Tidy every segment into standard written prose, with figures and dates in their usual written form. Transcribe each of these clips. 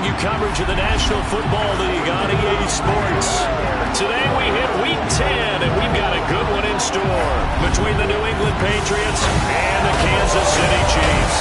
you coverage of the National Football League on EA Sports. Today we hit Week 10, and we've got a good one in store between the New England Patriots and the Kansas City Chiefs.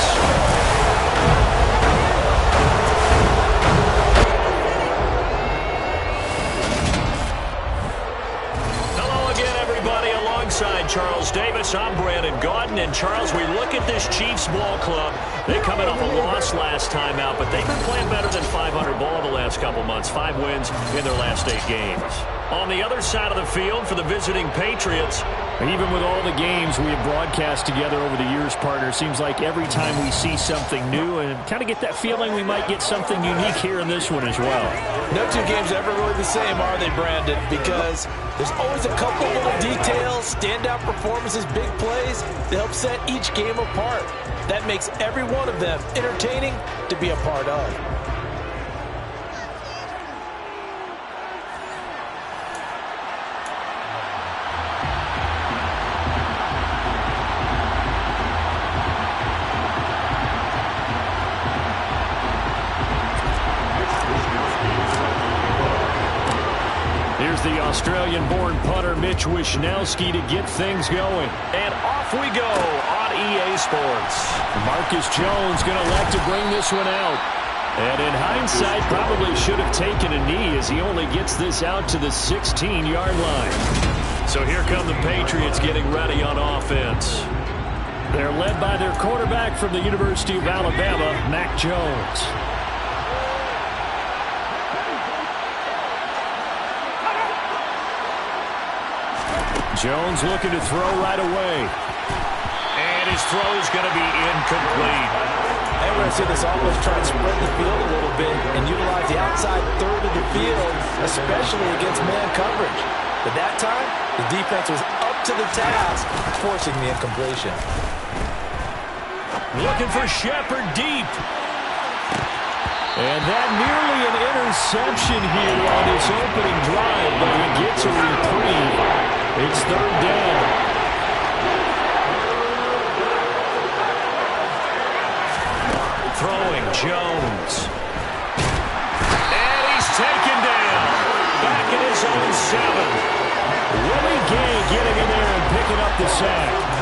Alongside Charles Davis, I'm Brandon Gaudin. And Charles, we look at this Chiefs ball club. They coming off a loss last time out, but they've been playing better than 500 ball the last couple months. 5 wins in their last 8 games. On the other side of the field for the visiting Patriots, even with all the games we have broadcast together over the years, partner, seems like every time we see something new and kind of get that feeling we might get something unique here in this one as well. No 2 games are ever really the same, are they, Brandon? Because there's always a couple little details, standout performances, big plays that help set each game apart. That makes every one of them entertaining to be a part of. Here's the Australian-born punter Mitch Wishnowsky to get things going. And off we go on EA Sports. Marcus Jones going to elect to bring this one out. And in hindsight, probably should have taken a knee as he only gets this out to the 16-yard line. So here come the Patriots getting ready on offense. They're led by their quarterback from the University of Alabama, Mac Jones. Jones looking to throw right away. And his throw is going to be incomplete. And we're going to see this offense try to spread the field a little bit and utilize the outside third of the field, especially against man coverage. But that time, the defense was up to the task, forcing the incompletion. Looking for Shepard deep. And that nearly an interception here on his opening drive, but he gets a reprieve. It's 3rd down. Throwing Jones. And he's taken down. Back in his own 7. Willie Gay getting in there and picking up the sack.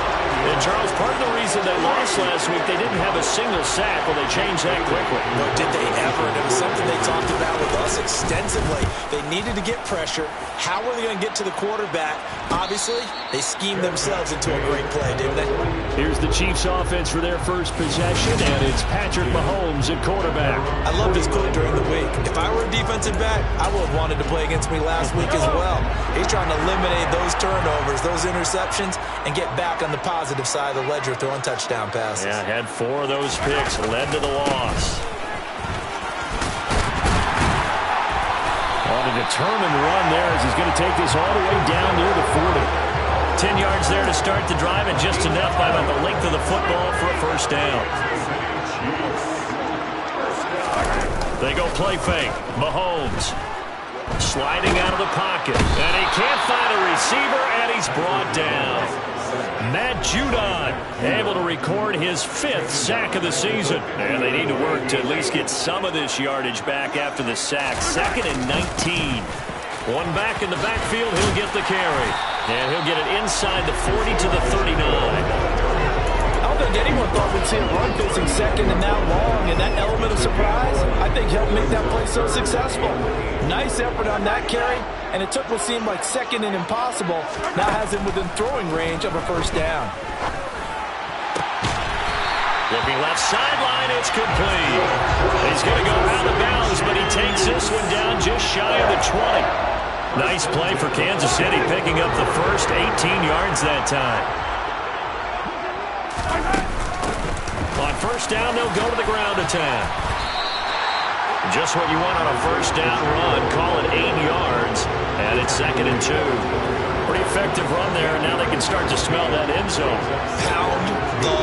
And, Charles, part of the reason they lost last week, they didn't have a single sack. Well, they changed that quickly. No, did they ever? And it was something they talked about with us extensively. They needed to get pressure. How were they going to get to the quarterback? Obviously, they schemed themselves into a great play, didn't they? Here's the Chiefs offense for their first possession, and it's Patrick Mahomes at quarterback. I loved his quote during the week. If I were a defensive back, I would have wanted to play against me last week as well. He's trying to eliminate those turnovers, those interceptions, and get back on the positive side of the ledger throwing touchdown passes. Yeah, had 4 of those picks, led to the loss. On a determined run there as he's going to take this all the way down near the 40. 10 yards there to start the drive, and just enough by about the length of the football for a first down. They go play fake. Mahomes sliding out of the pocket, and he can't find a receiver, and he's brought down. Matt Judon able to record his 5th sack of the season. And they need to work to at least get some of this yardage back after the sack. 2nd and 19. One back in the backfield, he'll get the carry. And he'll get it inside the 40 to the 39. I don't think anyone thought we'd see a run facing 2nd and that long, and that element of surprise, I think, helped make that play so successful. Nice effort on that carry, and it took what seemed like 2nd and impossible, now has him within throwing range of a first down. Looking left sideline, it's complete. He's going to go out of bounds, but he takes this one down just shy of the 20. Nice play for Kansas City, picking up the first 18 yards that time. On first down, they'll go to the ground attack. Just what you want on a first down run. Call it 8 yards, and it's 2nd and 2. Pretty effective run there, and now they can start to smell that end zone. Pound the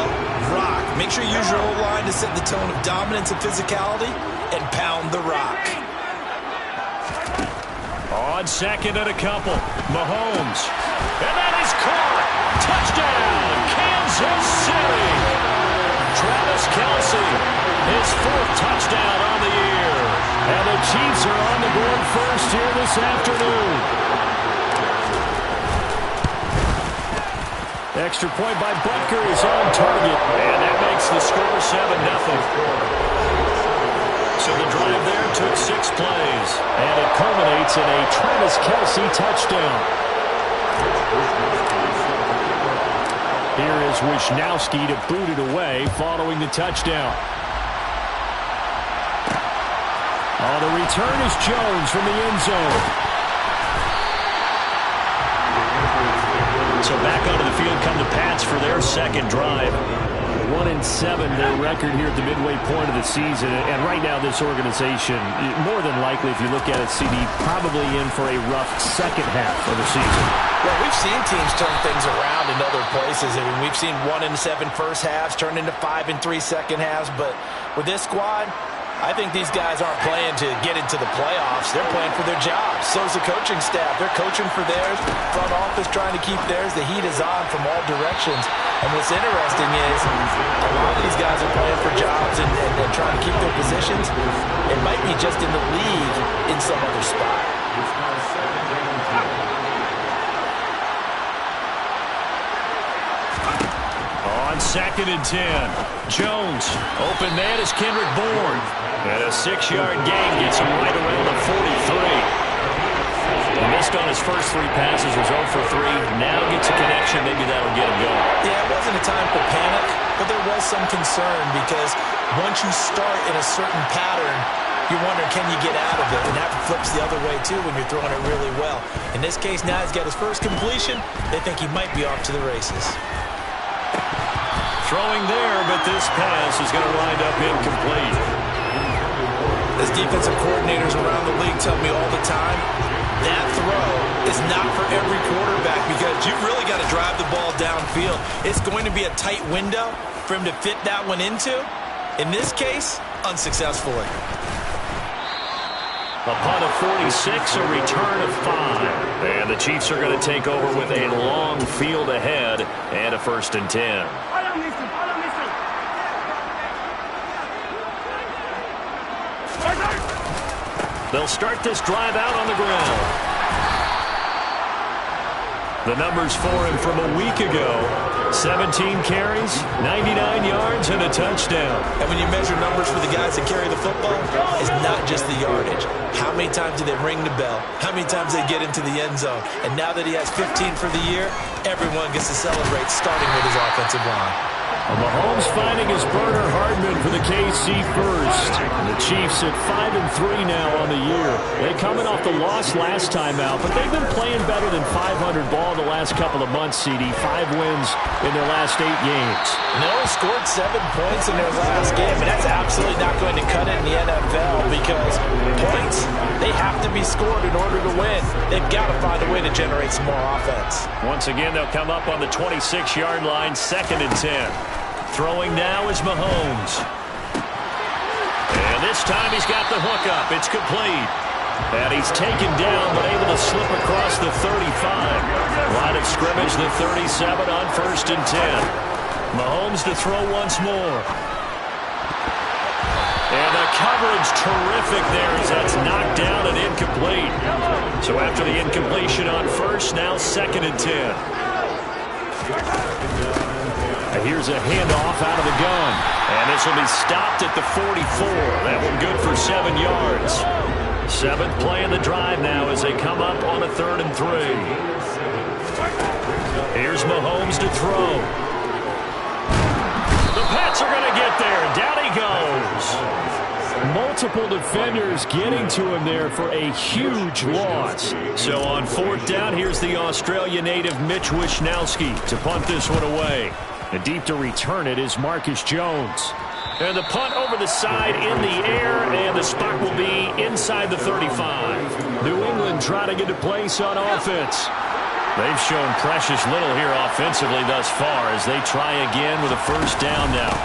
rock. Make sure you use your O-line to set the tone of dominance and physicality, and pound the rock. On 2nd and a couple, Mahomes. And that is caught. Touchdown, Kansas City. Travis Kelce, his 4th touchdown on the year. Chiefs are on the board first here this afternoon. Extra point by Butker is on target, and that makes the score 7-0. So the drive there took 6 plays, and it culminates in a Travis Kelce touchdown. Here is Wishnowsky to boot it away following the touchdown. On the return is Jones from the end zone. So back onto the field come the Pats for their second drive. 1-7 their record here at the midway point of the season. And right now this organization, more than likely if you look at it, CD, probably in for a rough second half of the season. Well, we've seen teams turn things around in other places. I mean, we've seen 1-7 first halves turn into 5-3 second halves. But with this squad, I think these guys aren't playing to get into the playoffs. They're playing for their jobs. So is the coaching staff. They're coaching for theirs. Front office trying to keep theirs. The heat is on from all directions. And what's interesting is a lot of these guys are playing for jobs and trying to keep their positions. It might be just in the league in some other spot. On 2nd and 10, Jones. Open man is Kendrick Bourne. And a 6-yard gain gets him right around the 43. He missed on his first 3 passes, was 0 for 3. Now gets a connection. Maybe that'll get him going. Yeah, it wasn't a time for panic, but there was some concern because once you start in a certain pattern, you wonder, can you get out of it? And that flips the other way, too, when you're throwing it really well. In this case, now he's got his first completion. They think he might be off to the races. Throwing there, but this pass is going to wind up incomplete. As defensive coordinators around the league tell me all the time, that throw is not for every quarterback because you've really got to drive the ball downfield. It's going to be a tight window for him to fit that one into. In this case, unsuccessfully. A punt of 46, a return of 5. And the Chiefs are going to take over with a long field ahead and a 1st and 10. They'll start this drive out on the ground. The numbers for him from a week ago: 17 carries, 99 yards, and a touchdown. And when you measure numbers for the guys that carry the football, it's not just the yardage. How many times do they ring the bell? How many times they get into the end zone? And now that he has 15 for the year, everyone gets to celebrate, starting with his offensive line. Mahomes finding his burner Hardman for the KC first. And the Chiefs at 5-3 now on the year. They coming off the loss last time out, but they've been playing better than 500 ball the last couple of months, CD. 5 wins in their last 8 games. And they only scored 7 points in their last game, and that's absolutely not going to cut it in the NFL because points, they have to be scored in order to win. They've got to find a way to generate some more offense. Once again, they'll come up on the 26-yard line, 2nd and 10. Throwing now is Mahomes. And this time he's got the hook up. It's complete. And he's taken down but able to slip across the 35. Line of scrimmage, the 37 on 1st and 10. Mahomes to throw once more. And the coverage terrific there as that's knocked down and incomplete. So after the incompletion on 1st, now 2nd and 10. Here's a handoff out of the gun. And this will be stopped at the 44. That one good for 7 yards. 7th play of the drive now as they come up on a 3rd and 3. Here's Mahomes to throw. The Pats are going to get there. Down he goes. Multiple defenders getting to him there for a huge loss. So on 4th down, here's the Australia native Mitch Wishnowsky to punt this one away. And deep to return it is Marcus Jones. And the punt over the side in the air, and the spot will be inside the 35. New England trying to get a place on offense. They've shown precious little here offensively thus far as they try again with a 1st down now.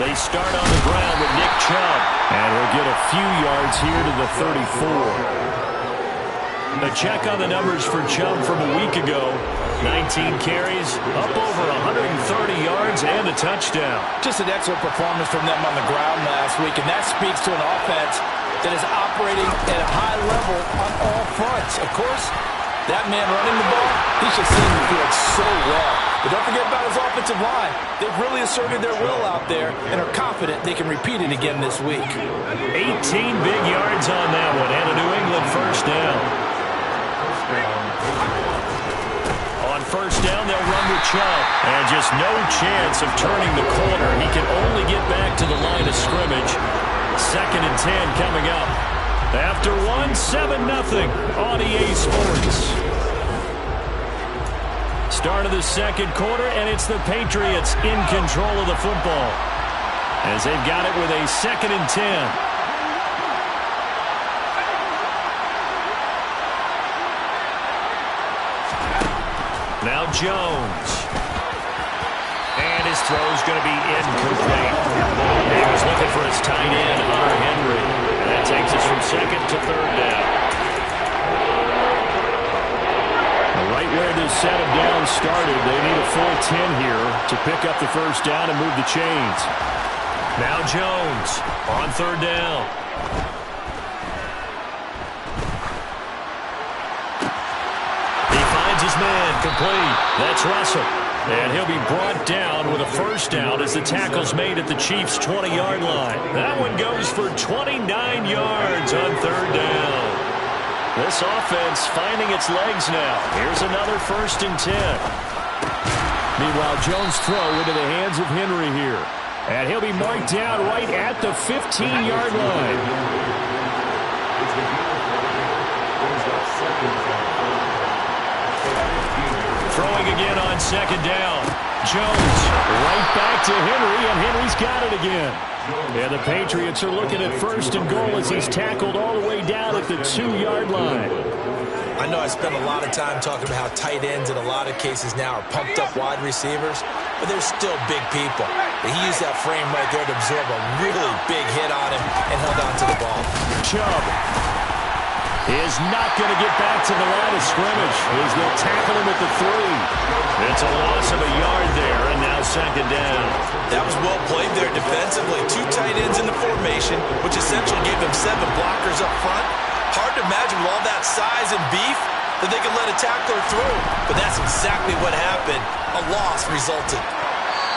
They start on the ground with Nick Chubb. And we'll get a few yards here to the 34. A check on the numbers for Chubb from a week ago. 19 carries, up over 130 yards, and a touchdown. Just an excellent performance from them on the ground last week, and that speaks to an offense that is operating at a high level on all fronts. Of course, that man running the ball, he should seem to do it so well. But don't forget about his offensive line. They've really asserted their will out there and are confident they can repeat it again this week. 18 big yards on that one, and a New England first down. On first down, they'll run with Chubb. And just no chance of turning the corner. He can only get back to the line of scrimmage. 2nd and 10 coming up. After 7-0 on EA Sports. Start of the second quarter, and it's the Patriots in control of the football as they've got it with a 2nd and 10. Now Jones. And his throw's going to be incomplete. He was looking for his tight end, Hunter Henry. And that takes us from 2nd to 3rd down. Right where this set of downs started, they need a full 10 here to pick up the first down and move the chains. Now Jones on 3rd down. He finds his man complete. That's Russell. And he'll be brought down with a first down as the tackle's made at the Chiefs' 20-yard line. That one goes for 29 yards on 3rd down. This offense finding its legs now. Here's another 1st and 10. Meanwhile, Jones' throw into the hands of Henry here. And he'll be marked down right at the 15-yard line. Throwing again on 2nd down. Jones right back to Henry, and Henry's got it again. And the Patriots are looking at 1st and goal as he's tackled all the way down at the 2-yard line. I know I spent a lot of time talking about how tight ends in a lot of cases now are pumped up wide receivers, but they're still big people. But he used that frame right there to absorb a really big hit on him and held on to the ball. Chubb is not going to get back to the line of scrimmage as they'll tackle him at the 3. It's a loss of a yard there, and now 2nd down. That was well played there defensively. 2 tight ends in the formation, which essentially gave them 7 blockers up front. Hard to imagine with all that size and beef that they could let a tackler through. But that's exactly what happened. A loss resulted.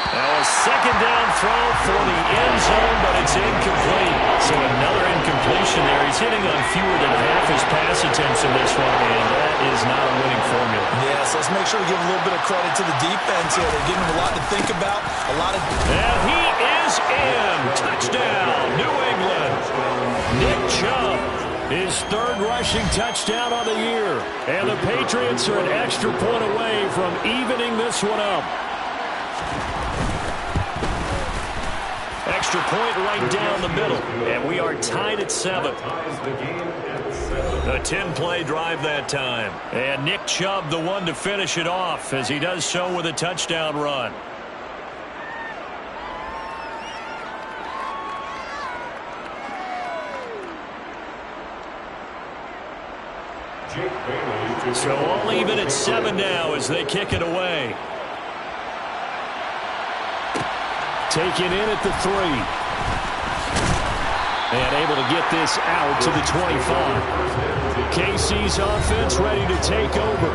Now a 2nd down throw for the end zone, but it's incomplete. So another incompletion there. He's hitting on fewer than half his pass attempts in this one, and that is not a winning formula. Yeah, so let's make sure we give a little bit of credit to the defense here. They're giving him a lot to think about. And he is in. Touchdown, New England. Nick Chubb, his 3rd rushing touchdown on the year. And the Patriots are an extra point away from evening this one up. Extra point right down the middle, and we are tied at 7. A 10-play drive that time. And Nick Chubb, the one to finish it off, as he does so with a touchdown run. So all even at 7 now as they kick it away. Taken in at the 3. And able to get this out to the 25. KC's offense ready to take over.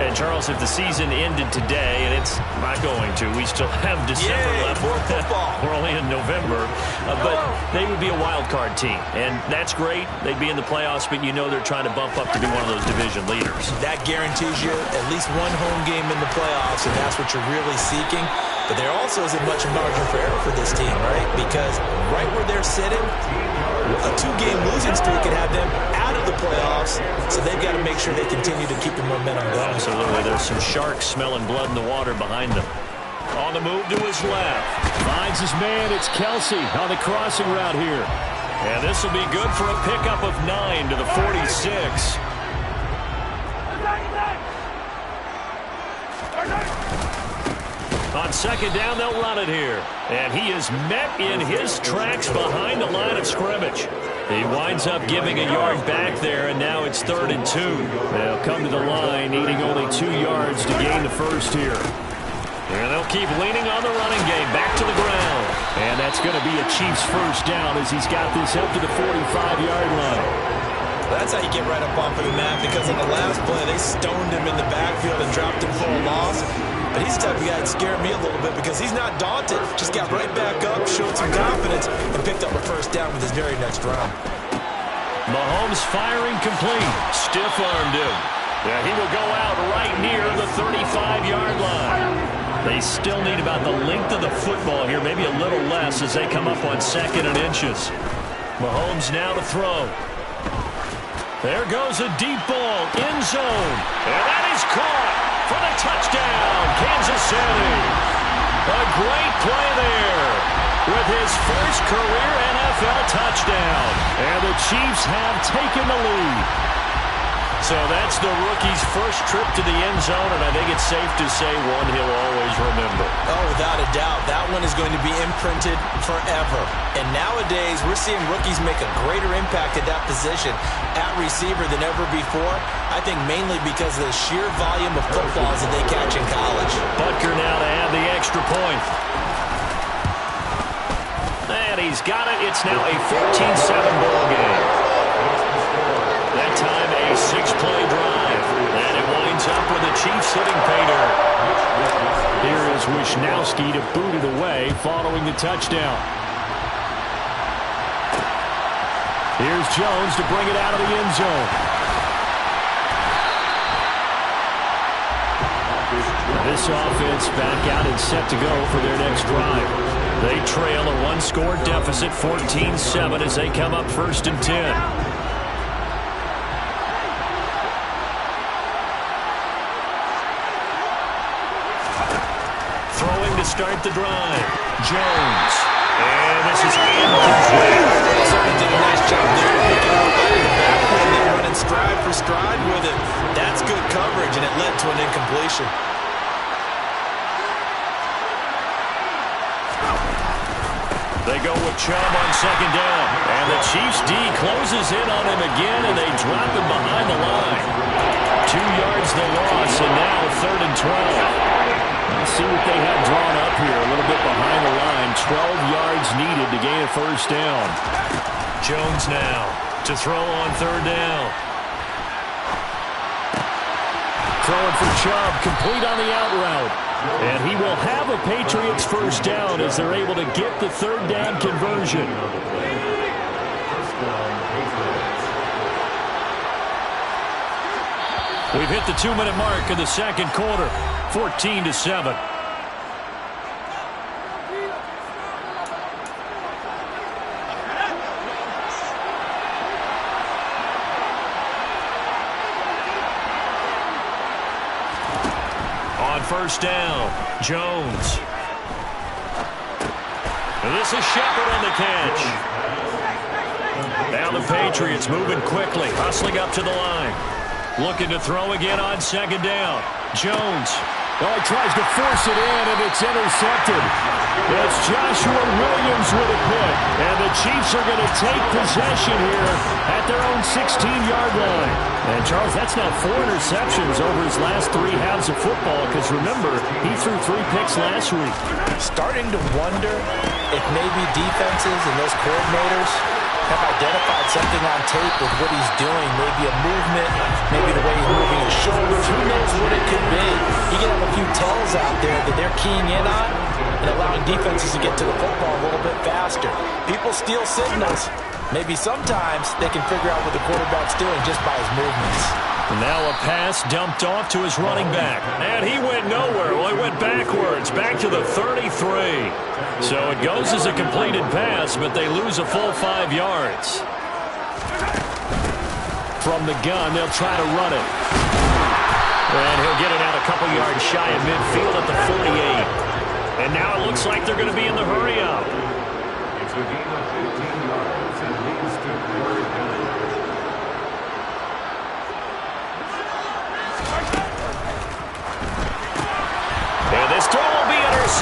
And, Charles, if the season ended today, and it's not going to, we still have December left. More football. We're only in November. But they would be a wild card team. And that's great. They'd be in the playoffs, but you know they're trying to bump up to be one of those division leaders. That guarantees you at least one home game in the playoffs, and that's what you're really seeking. But there also isn't much margin for error for this team, right? Because right where they're sitting, a 2-game losing streak could have them out of the playoffs, so they've got to make sure they continue to keep the momentum going. Absolutely. There's some sharks smelling blood in the water behind them. On the move to his left. Finds his man. It's Kelsey on the crossing route here. And this will be good for a pickup of 9 to the 46. On second down, they'll run it here. And he is met in his tracks behind the line of scrimmage. He winds up giving a yard back there, and now it's 3rd and 2. They'll come to the line, needing only 2 yards to gain the first here. And they'll keep leaning on the running game, back to the ground. And that's going to be a Chiefs first down as he's got this up to the 45-yard line. That's how you get right up off of the mat, because on the last play, they stoned him in the backfield and dropped him for a loss. But he's the type of guy that scared me a little bit because he's not daunted. Just got right back up, showed some confidence, and picked up a first down with his very next run. Mahomes firing complete. Stiff-armed him. Yeah, he will go out right near the 35-yard line. They still need about the length of the football here, maybe a little less as they come up on 2nd and inches. Mahomes now to throw. There goes a deep ball, end zone. And that is caught for the touchdown, Kansas City. A great play there with his first career NFL touchdown. And the Chiefs have taken the lead. So that's the rookie's first trip to the end zone, and I think it's safe to say one he'll always remember. Oh, without a doubt. That one is going to be imprinted forever. And nowadays, we're seeing rookies make a greater impact at that position at receiver than ever before. I think mainly because of the sheer volume of footballs that they catch in college. Butker now to add the extra point. And he's got it. It's now a 14-7 ball game. That time a 6-play drive. And it winds up with the Chiefs hitting pay dirt. Here is Wishnowski to boot it away following the touchdown. Here's Jones to bring it out of the end zone. This offense back out and set to go for their next drive. They trail a 1-score deficit, 14-7, as they come up 1st and 10. To start the drive. Jones. And this is incomplete. Somebody did a nice job there picking up out of the backfield and running stride for stride with it. That's good coverage, and it led to an incompletion. They go with Chubb on 2nd down. And the Chiefs D closes in on him again, and they drop him behind the line. 2 yards the loss, and now 3rd and 12. Let's see what they have drawn up here. A little bit behind the line. 12 yards needed to gain a first down. Jones now to throw on 3rd down. Throwing for Chubb, complete on the out route. And he will have a Patriots first down as they're able to get the 3rd down conversion. We've hit the 2-minute mark of the 2nd quarter. 14-7. On 1st down, Jones. And this is Shepard on the catch. Now the Patriots moving quickly, hustling up to the line. Looking to throw again on 2nd down. Jones. Oh, he tries to force it in, and it's intercepted. It's Joshua Williams with a pick. And the Chiefs are going to take possession here at their own 16-yard line. And, Charles, that's now 4 interceptions over his last 3 halves of football, because, remember, he threw 3 picks last week. Starting to wonder if maybe defenses and those coordinators have identified something on tape with what he's doing. Maybe a movement, maybe the way he's moving his shoulders. Who knows what it could be? You can have a few tells out there that they're keying in on and allowing defenses to get to the football a little bit faster. People steal signals. Maybe sometimes they can figure out what the quarterback's doing just by his movements. And now a pass dumped off to his running back. And he went nowhere. Well, he went backwards, back to the 33. So it goes as a completed pass, but they lose a full 5 yards. From the gun, they'll try to run it. And he'll get it out a couple yards shy of midfield at the 48. And now it looks like they're going to be in the hurry-up. It's a game of 15 yards and leads to 4th down. And this throw will be intercepted.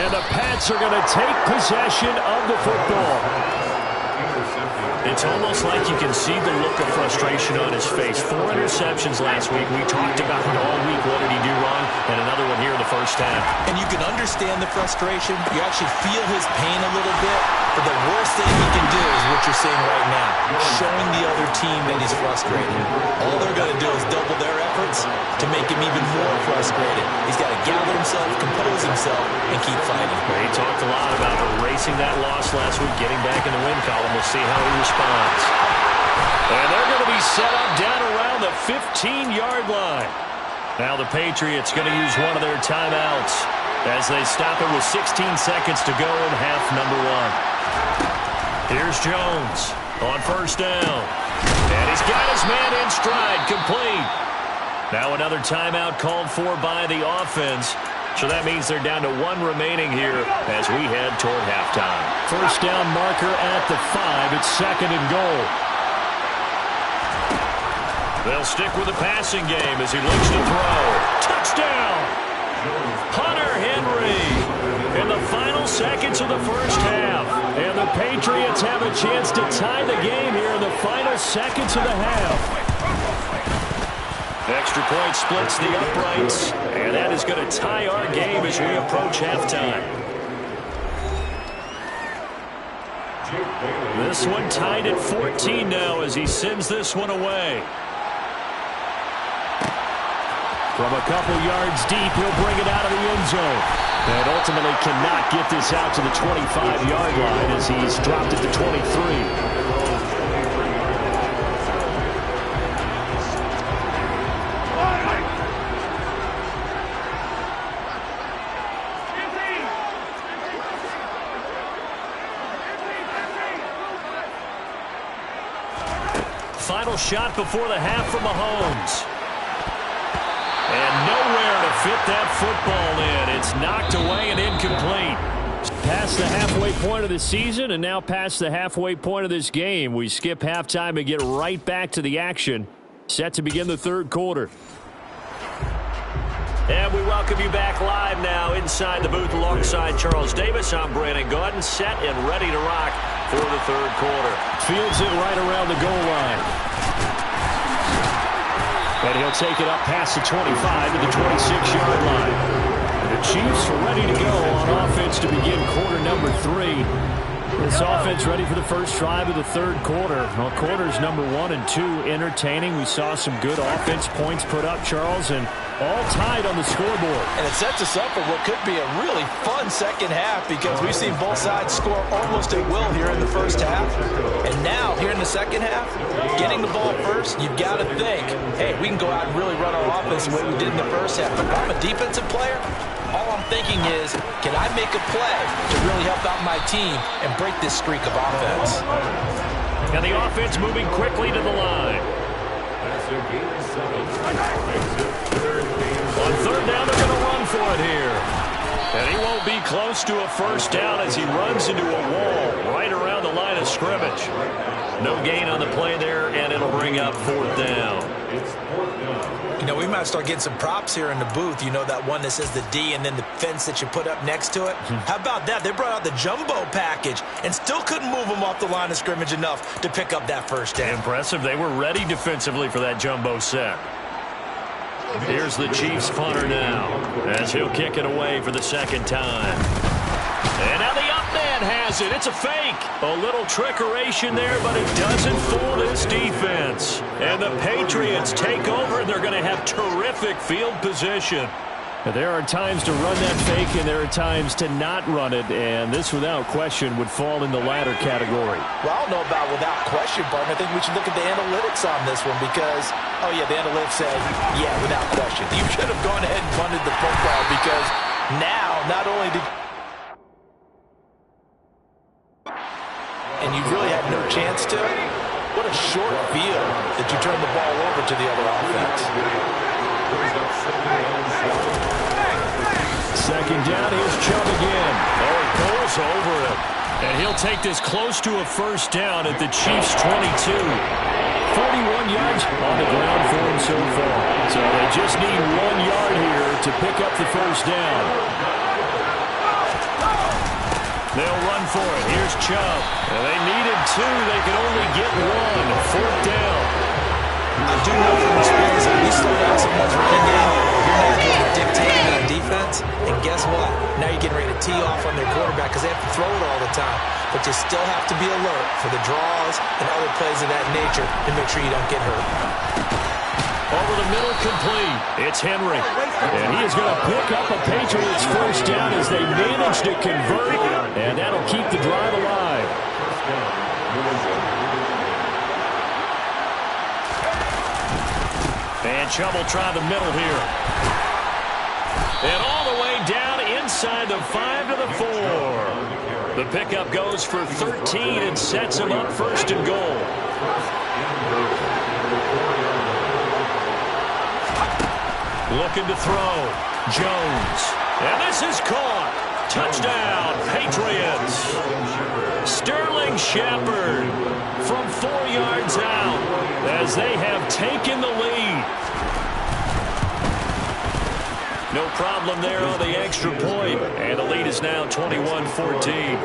And the Pats are going to take possession of the football. It's almost like you can see the look of frustration on his face. 4 interceptions last week. We talked about it all week. What did he do wrong? And another one here in the first half. And you can understand the frustration. You actually feel his pain a little bit. But the worst thing he can do is what you're saying right now, showing the other team that he's frustrated. All they're going to do is double their efforts to make him even more frustrated. He's got to gather himself, compose himself, and keep fighting. He talked a lot about erasing that loss last week, getting back in the win column. We'll see how he responds. And they're going to be set up down around the 15-yard line. Now the Patriots going to use one of their timeouts as they stop it with 16 seconds to go in half number 1. Here's Jones on first down. And he's got his man in stride, complete. Now another timeout called for by the offense. So that means they're down to 1 remaining here as we head toward halftime. First down marker at the 5. It's 2nd and goal. They'll stick with the passing game as he looks to throw. Touchdown! Hunter Henry in the final seconds of the first half. And the Patriots have a chance to tie the game here in the final seconds of the half. Extra point splits the uprights, and that is going to tie our game as we approach halftime. This one tied at 14 now as he sends this one away. From a couple yards deep, he'll bring it out of the end zone. And ultimately cannot get this out to the 25-yard line as he's dropped it to 23. Final shot before the half from Mahomes. And nowhere to fit that football in. It's knocked away and incomplete. Past the halfway point of the season and now past the halfway point of this game. We skip halftime and get right back to the action. Set to begin the third quarter. And we welcome you back live now inside the booth alongside Charles Davis. I'm Brandon Gaudin, set and ready to rock for the third quarter. Fields it right around the goal line. And he'll take it up past the 25 to the 26-yard line. The Chiefs are ready to go on offense to begin quarter number 3. This offense ready for the first drive of the third quarter. Well, quarters number 1 and 2 entertaining. We saw some good offense points put up, Charles, and all tied on the scoreboard. And it sets us up for what could be a really fun second half because we've seen both sides score almost at will here in the first half. And now, here in the second half, getting the ball first, you've got to think, hey, we can go out and really run our offense the way we did in the first half. But if I'm a defensive player, all I'm thinking is, can I make a play to really help out my team and break this streak of offense? And the offense moving quickly to the line. On third down, they're going to run for it here. And he won't be close to a first down as he runs into a wall right around the line of scrimmage. No gain on the play there, and it'll bring up 4th down. You know, we might start getting some props here in the booth. You know, that one that says the D and then the fence that you put up next to it? How about that? They brought out the jumbo package and still couldn't move them off the line of scrimmage enough to pick up that first down. Impressive. They were ready defensively for that jumbo set. Here's the Chiefs punter now as he'll kick it away for the second time. And now the up man has it. It's a fake. A little trickeration there, but it doesn't fool this defense. And the Patriots take over, and they're going to have terrific field position. There are times to run that fake, and there are times to not run it, and this, without question, would fall in the latter category. Well, I don't know about without question, partner. I think we should look at the analytics on this one because, oh, yeah, the analytics say, yeah, without question. You should have gone ahead and punted the football because now not only did and you really had no chance to, what a short field that you turn the ball over to the other offense. Second down, here's Chubb again. Oh, he goes over it. And he'll take this close to a first down at the Chiefs' 22. 41 yards on the ground for him so far. So they just need 1 yard here to pick up the first down. They'll run for it. Here's Chubb. And they needed 2. They could only get 1. 4th down. I do know from experience when you slow down someone's running game, you're not getting dictated on defense. And guess what? Now you're getting ready to tee off on their quarterback because they have to throw it all the time. But you still have to be alert for the draws and other plays of that nature to make sure you don't get hurt. Over the middle, complete. It's Henry. And he is going to pick up a Patriots first down as they manage to convert. And that'll keep the drive alive. And Chubb will try the middle here. And all the way down inside the 5 to the 4. The pickup goes for 13 and sets him up 1st and goal. Looking to throw. Jones. And this is caught. Touchdown, Patriots. Sterling Shepard from 4 yards out as they have taken the lead. No problem there on the extra point. And the lead is now 21-14.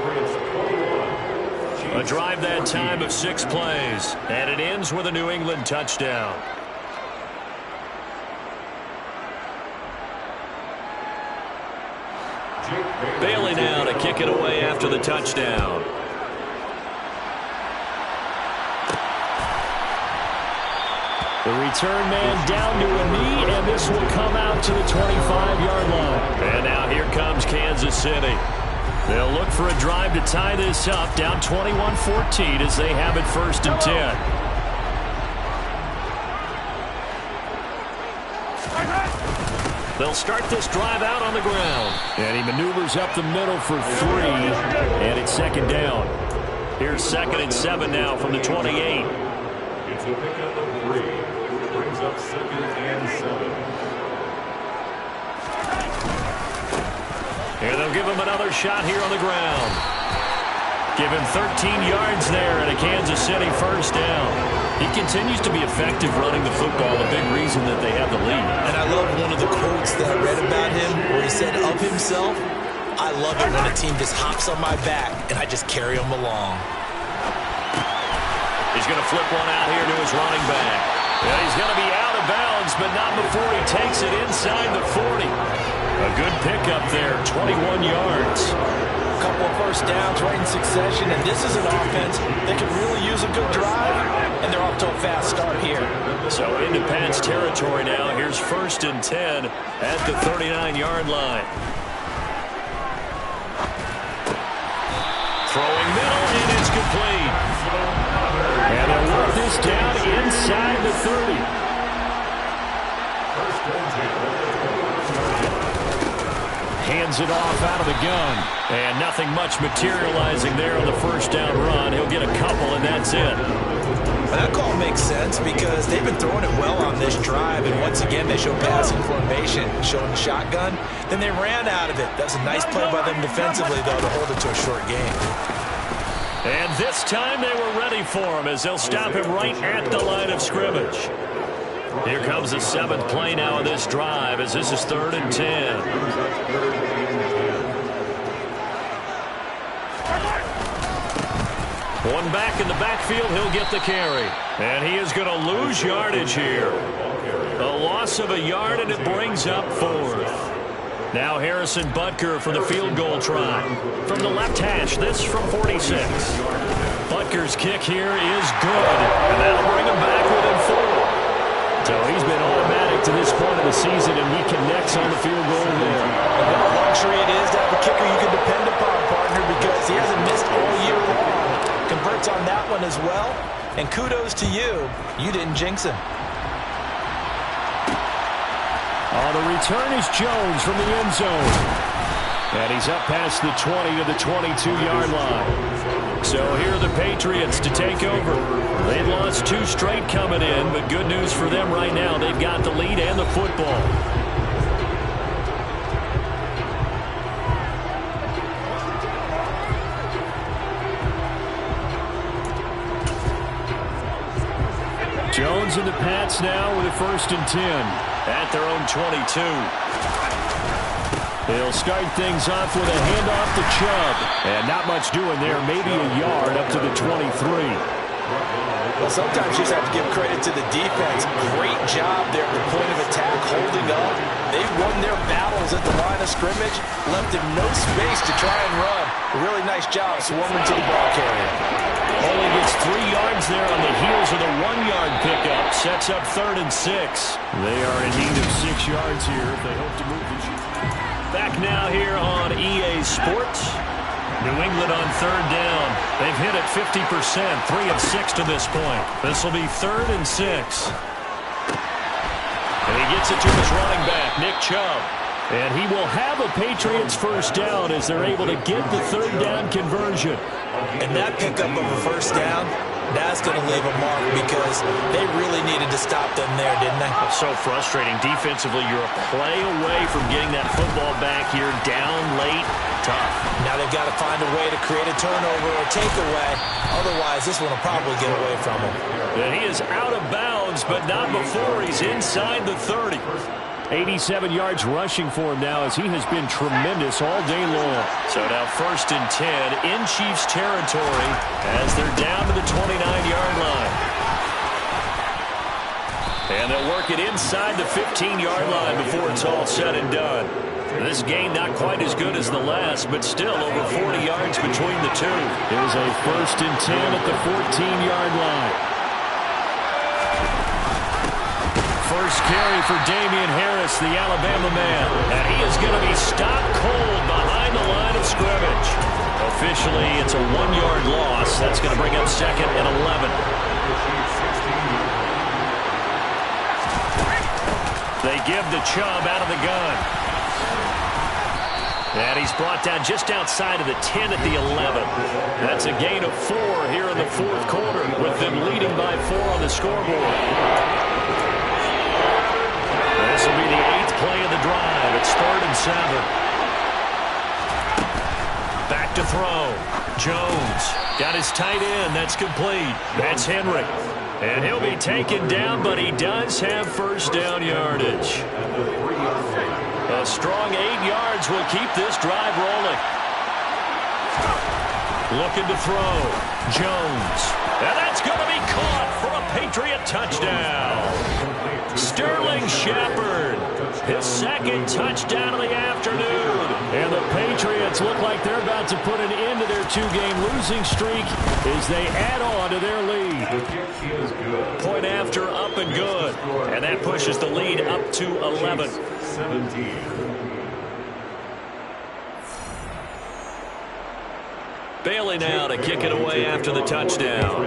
A drive that time of 6 plays. And it ends with a New England touchdown. Bailey now to kick it away after the touchdown. The return man down to a knee, and this will come out to the 25-yard line. And now here comes Kansas City. They'll look for a drive to tie this up, down 21-14 as they have it 1st and 10. They'll start this drive out on the ground. And he maneuvers up the middle for 3. And it's 2nd down. Here's 2nd and 7 now from the 28. It's a pickup of 3. Brings up 2nd and 7. And they'll give him another shot here on the ground. Give him 13 yards there and a Kansas City 1st down. He continues to be effective running the football, a big reason that they have the lead. And I love one of the quotes that I read about him where he said of himself, I love it when a team just hops on my back and I just carry them along. He's going to flip one out here to his running back. Yeah, he's going to be out of bounds, but not before he takes it inside the 40. A good pickup there, 21 yards. A couple of 1st downs right in succession, and this is an offense that could really use a good drive, and they're off to a fast start here. So into Pats territory now. Here's 1st and 10 at the 39-yard line. Throwing middle, and it's complete. And they'll work this down inside the 30. Hands it off out of the gun. And nothing much materializing there on the 1st down run. He'll get a couple, and that's it. And that call makes sense because they've been throwing it well on this drive, and once again they show passing formation, showing the shotgun. Then they ran out of it. That was a nice play by them defensively, though, to hold it to a short game. And this time they were ready for him as they'll stop him right at the line of scrimmage. Here comes the 7th play now of this drive as this is 3rd and 10. One back in the backfield, he'll get the carry. And he is going to lose yardage here. A loss of a yard, and it brings up 4th. Now Harrison Butker for the field goal try. From the left hash, this from 46. Butker's kick here is good, and that'll bring him back within 4. So he's been automatic to this point of the season, and he connects on the field goal there. And what a luxury it is to have a kicker you can depend upon, partner, because he hasn't missed all year long. Converts on that one as well, and kudos to you. You didn't jinx him. The return is Jones from the end zone. And he's up past the 20 to the 22-yard line. So here are the Patriots to take over. They've lost 2 straight coming in, but good news for them right now. They've got the lead and the football. Jones and the Pats now with a 1st and 10 at their own 22. He'll start things off with a handoff to Chubb. And not much doing there, maybe a yard up to the 23. Well, sometimes you just have to give credit to the defense. Great job there at the point of attack, holding up. They won their battles at the line of scrimmage, left him no space to try and run. A really nice job swarming to the ball carrier. Only gets 3 yards there on the heels of the 1-yard pickup. Sets up 3rd and 6. They are in need of 6 yards here if they hope to move the chains. Back now here on EA Sports. New England on 3rd down. They've hit it 50%, 3 of 6 to this point. This will be 3rd and 6. And he gets it to his running back, Nick Chubb. And he will have a Patriots first down as they're able to get the 3rd down conversion. And that pickup of a first down, that's going to leave a mark because they really needed to stop them there, didn't they? So frustrating. Defensively, you're a play away from getting that football back here down late. Tough. Now they've got to find a way to create a turnover or takeaway. Otherwise, this one will probably get away from him. And he is out of bounds, but not before he's inside the 30. 87 yards rushing for him now as he has been tremendous all day long. So now 1st and 10 in Chiefs territory as they're down to the 29-yard line. And they'll work it inside the 15-yard line before it's all said and done. This game not quite as good as the last, but still over 40 yards between the two. It was a 1st and 10 at the 14-yard line. First carry for Damian Harris, the Alabama man. And he is going to be stopped cold behind the line of scrimmage. Officially, it's a 1-yard loss. That's going to bring up 2nd and 11. They give the Chubb out of the gun. And he's brought down just outside of the 10 at the 11. That's a gain of 4 here in the 4th quarter, with them leading by 4 on the scoreboard. This will be the 8th play of the drive. It's 3rd and 7. Back to throw. Jones got his tight end. That's complete. That's Henry. And he'll be taken down, but he does have first down yardage. A strong 8 yards will keep this drive rolling. Looking to throw. Jones. And that's going to be caught for a Patriot touchdown. Sterling Shepard, his 2nd touchdown of the afternoon. And the Patriots look like they're about to put an end to their 2-game losing streak as they add on to their lead. Point after, up and good. And that pushes the lead up to 11. 17. Bailey now to kick it away after the touchdown.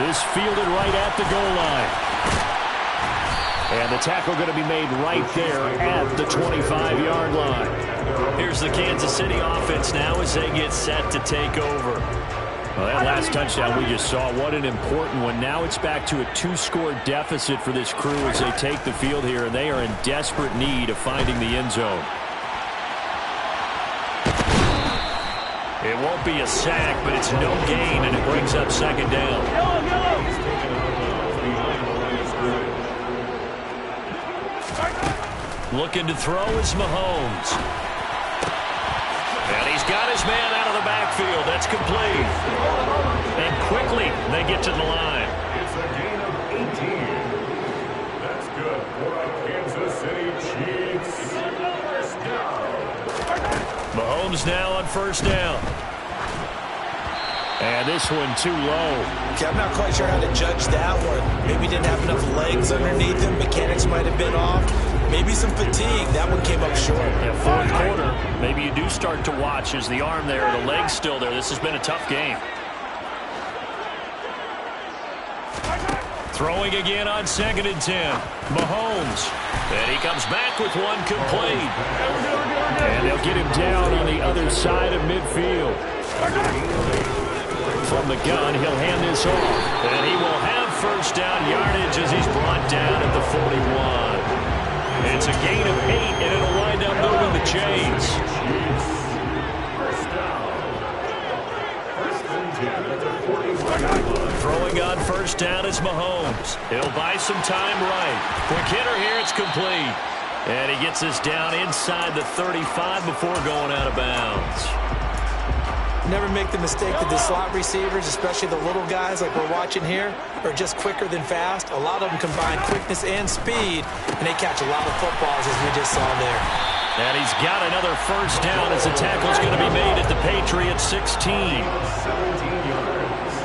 This fielded right at the goal line. And the tackle going to be made right there at the 25-yard line. Here's the Kansas City offense now as they get set to take over. Well, that last touchdown we just saw, what an important one. Now it's back to a 2-score deficit for this crew as they take the field here, and they are in desperate need of finding the end zone. It won't be a sack, but it's no gain, and it brings up 2nd down. Looking to throw is Mahomes. And he's got his man out of the backfield. That's complete. And quickly, they get to the line. It's a gain of 18. That's good for a Kansas City Chiefs. First down. Mahomes now on first down. And this one too low. Okay, I'm not quite sure how to judge that one. Maybe didn't have enough legs underneath him. Mechanics might have been off. Maybe some fatigue. That one came up short. Yeah, 4th quarter. Maybe you do start to watch as the arm there, the leg's still there. This has been a tough game. Throwing again on 2nd and 10. Mahomes. And he comes back with one complete. And they'll get him down on the other side of midfield. From the gun, he'll hand this off. And he will have first down yardage as he's brought down at the 41. It's a gain of 8, and it'll wind up moving the chains. First down. 1st and 10 at the 41. Throwing on first down is Mahomes. He'll buy some time right. Quick hitter here. It's complete. And he gets this down inside the 35 before going out of bounds. Never make the mistake that the slot receivers, especially the little guys like we're watching here, are just quicker than fast. A lot of them combine quickness and speed, and they catch a lot of footballs, as we just saw there. And he's got another first down as the tackle's going to be made at the Patriots 16. 17 yards.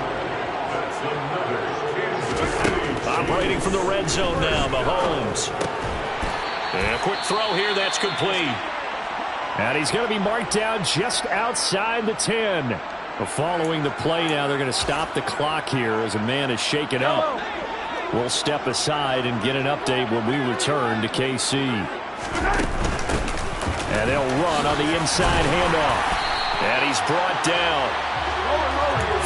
That's another Kansas City. Operating from the red zone now, Mahomes. And a quick throw here, that's complete. And he's going to be marked down just outside the 10. Following the play now, they're going to stop the clock here as a man is shaken up. We'll step aside and get an update when we return to KC. And they'll run on the inside handoff. And he's brought down.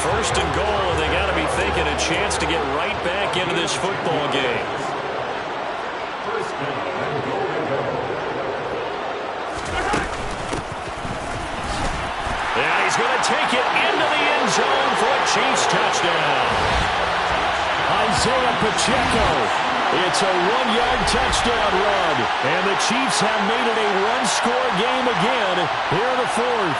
First and goal, and they got to be thinking a chance to get right back into this football game. First down and goal to go. And he's going to take it into the end zone for a Chiefs touchdown. Isaiah Pacheco. It's a 1-yard touchdown run. And the Chiefs have made it a one-score game again here in the fourth.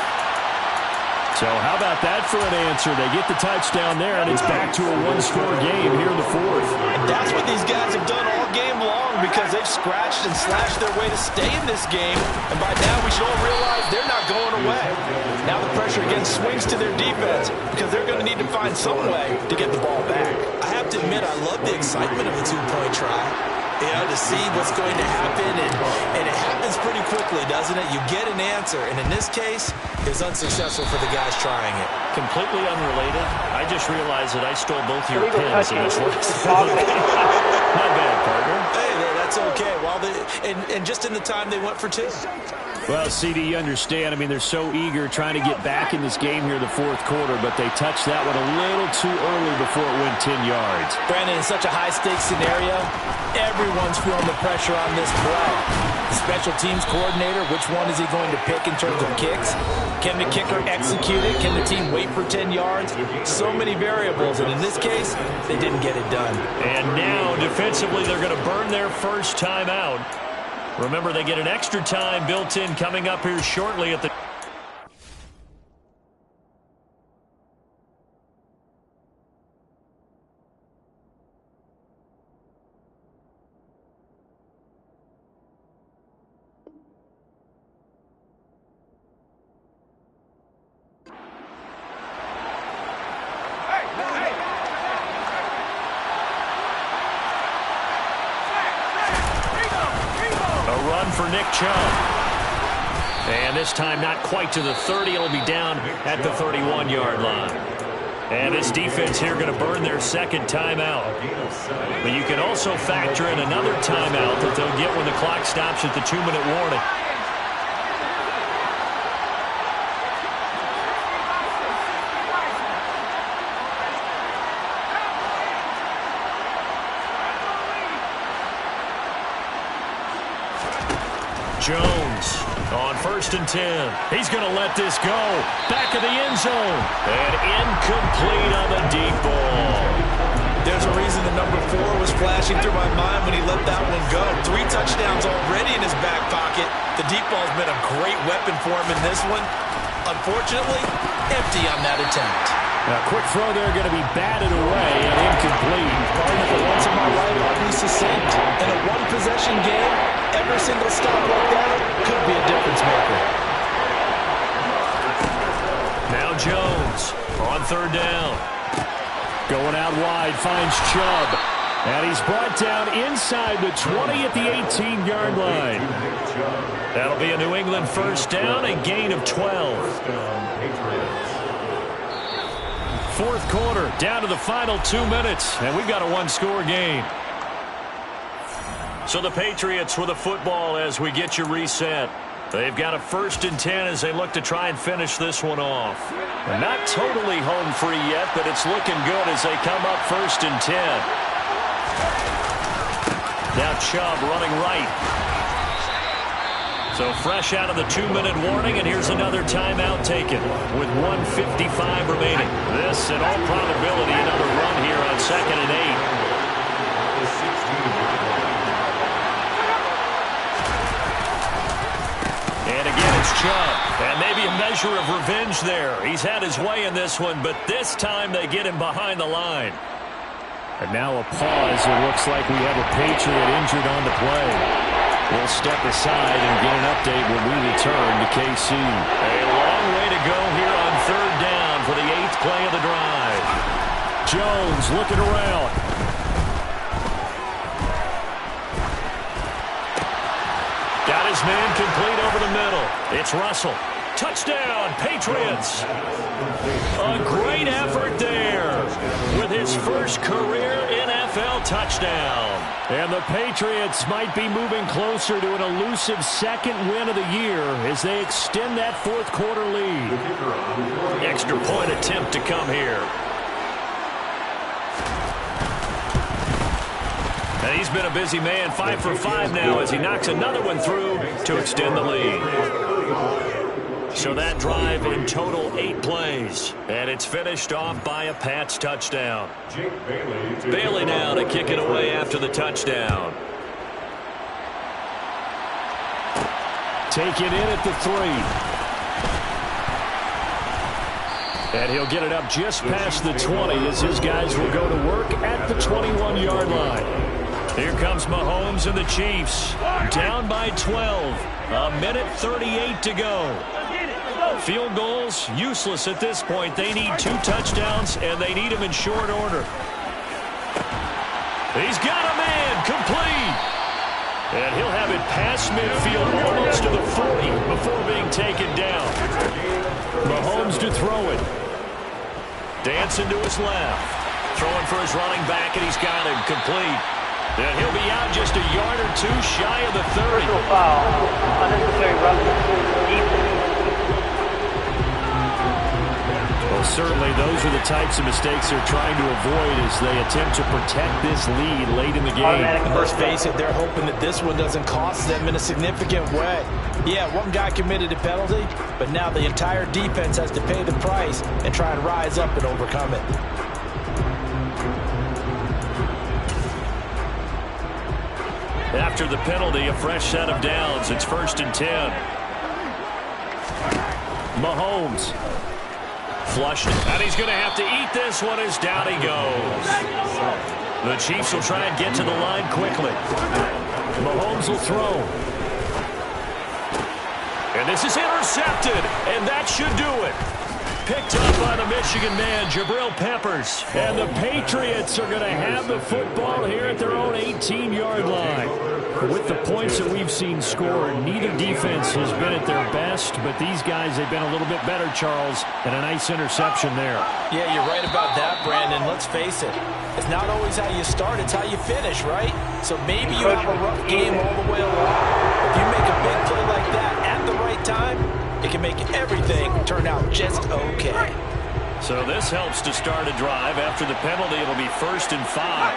So how about that for an answer? They get the touchdown there, and it's back to a one-score game here in the fourth. And that's what these guys have done all game long because they've scratched and slashed their way to stay in this game. And by now we should all realize they're not going away. Now the pressure again swings to their defense because they're going to need to find some way to get the ball back. I have to admit, I love the excitement of a two-point try. You know, to see what's going to happen, and it happens pretty quickly, doesn't it? You get an answer, and in this case, it's unsuccessful for the guys trying it. Completely unrelated. I just realized that I stole both your pins in this list. My bad, partner. Hey, that's okay. Well, and just in the time they went for two. Well, CD, you understand. I mean, they're so eager trying to get back in this game here in the fourth quarter, but they touched that one a little too early before it went 10 yards. Brandon, in such a high-stakes scenario, everyone's feeling the pressure on this play. The special teams coordinator, which one is he going to pick in terms of kicks? Can the kicker execute it? Can the team wait for 10 yards? So many variables, and in this case, they didn't get it done. And now, defensively, they're going to burn their first time out. Remember, they get an extra time built in coming up here shortly at the... for Nick Chubb. And this time not quite to the 30. It'll be down at the 31-yard line. And this defense here going to burn their second timeout. But you can also factor in another timeout that they'll get when the clock stops at the 2-minute warning. Jones on 1st and 10. He's going to let this go. Back of the end zone. And incomplete on the deep ball. There's a reason the number 4 was flashing through my mind when he let that one go. 3 touchdowns already in his back pocket. The deep ball's been a great weapon for him in this one. Unfortunately, empty on that attempt. A quick throw there going to be batted away and incomplete. Partner, for once in my life, I'll be succinct. In a one-possession game, every single stop like that could be a difference maker. Now Jones on 3rd down. Going out wide, finds Chubb. And he's brought down inside the 20 at the 18-yard line. That'll be a New England first down, a gain of 12. Fourth quarter, down to the final 2 minutes, and we've got a one-score game. So the Patriots with the football as we get you reset. They've got a 1st and 10 as they look to try and finish this one off. They're not totally home free yet, but it's looking good as they come up 1st and 10. Now Chubb running right. So fresh out of the 2-minute warning, and here's another timeout taken with 1:55 remaining. This, in all probability, another run here on 2nd and 8. And again, it's Chubb. And maybe a measure of revenge there. He's had his way in this one, but this time they get him behind the line. And now a pause. It looks like we have a Patriot injured on the play. We'll step aside and get an update when we return to KC. A long way to go here on 3rd down for the 8th play of the drive. Jones looking around. Got his man complete over the middle. It's Russell. Touchdown, Patriots. A great effort there with his first career NFL touchdown. And the Patriots might be moving closer to an elusive 2nd win of the year as they extend that 4th quarter lead. Extra point attempt to come here. And he's been a busy man, 5 for 5 now as he knocks another one through to extend the lead. So that drive in total 8 plays. And it's finished off by a Pats touchdown. Bailey now to kick it away after the touchdown. Take it in at the 3. And he'll get it up just past the 20 as his guys will go to work at the 21-yard line. Here comes Mahomes and the Chiefs. Down by 12. 1:38 to go. Field goals, useless at this point. They need 2 touchdowns, and they need them in short order. He's got a man, complete. And he'll have it past midfield, almost to the 40 before being taken down. Mahomes to throw it. Dancing to his left. Throwing for his running back, and he's got him complete. And he'll be out just a yard or 2 shy of the 30. Foul. Unnecessary roughness. Well, certainly those are the types of mistakes they're trying to avoid as they attempt to protect this lead late in the game. And let's face it, they're hoping that this one doesn't cost them in a significant way. Yeah, one guy committed a penalty, but now the entire defense has to pay the price and try and rise up and overcome it. After the penalty, a fresh set of downs. It's 1st and 10. Mahomes. Flushed it. And he's going to have to eat this one as down he goes. The Chiefs will try and get to the line quickly. Mahomes will throw. And this is intercepted. And that should do it. Picked up by the Michigan man, Jabril Peppers. And the Patriots are going to have the football here at their own 18-yard line. With the points that we've seen scored, neither defense has been at their best, but these guys, they've been a little bit better, Charles, and a nice interception there. Yeah, you're right about that, Brandon. Let's face it. It's not always how you start, it's how you finish, right? So maybe you have a rough game all the way along. If you make a big play like that at the right time, it can make everything turn out just okay. So this helps to start a drive. After the penalty, it'll be 1st and 5.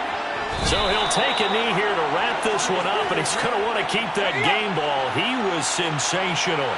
So he'll take a knee here to wrap this one up, and he's going to want to keep that game ball. He was sensational.